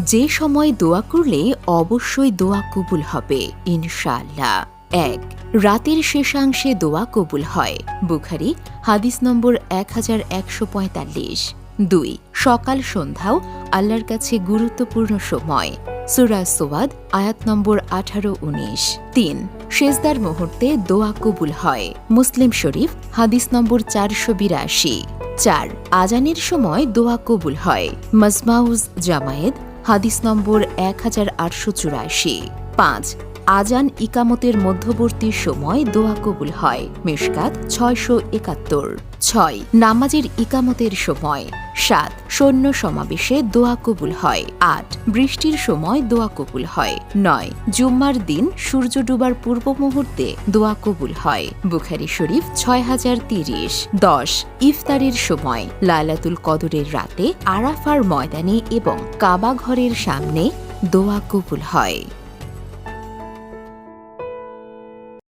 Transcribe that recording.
যে সময় দোয়া করলে অবশ্যই দোয়া কবুল হবে ইনশাআল্লাহ। ১. রাতের শেষাংশে দোয়া কবুল হয়। বুখারী হাদিস নম্বর 1145। ২. সকাল সন্ধ্যাও আল্লাহর কাছে গুরুত্বপূর্ণ সময়। সূরা সোয়াদ আয়াত নম্বর 18-19। ৩. সেজদার মুহূর্তে দোয়া কবুল হয়। মুসলিম শরীফ হাদিস নম্বর 482। ৪. আজানের সময় দোয়া কবুল হয়। মাজমাউজ জামায়েদ হাদিস নম্বর 1884। ৫. আজান ইকামতের মধ্যবর্তী সময় দোয়া কবুল হয়। মিশকাত ৬৭১। ৬. নামাজের ইকামতের সময়। ৭. সৈন্য সমাবেশে দোয়া কবুল হয়। ৮. বৃষ্টির সময় দোয়া কবুল হয়। ৯. জুম্মার দিন সূর্য ডুবার পূর্ব মুহূর্তে দোয়া কবুল হয়। বুখারী শরীফ ৬০৩০। ১০. ইফতারের সময়। লাইলাতুল কদরের রাতে আরাফার ময়দানে এবং কাবা ঘরের সামনে দোয়া কবুল হয়।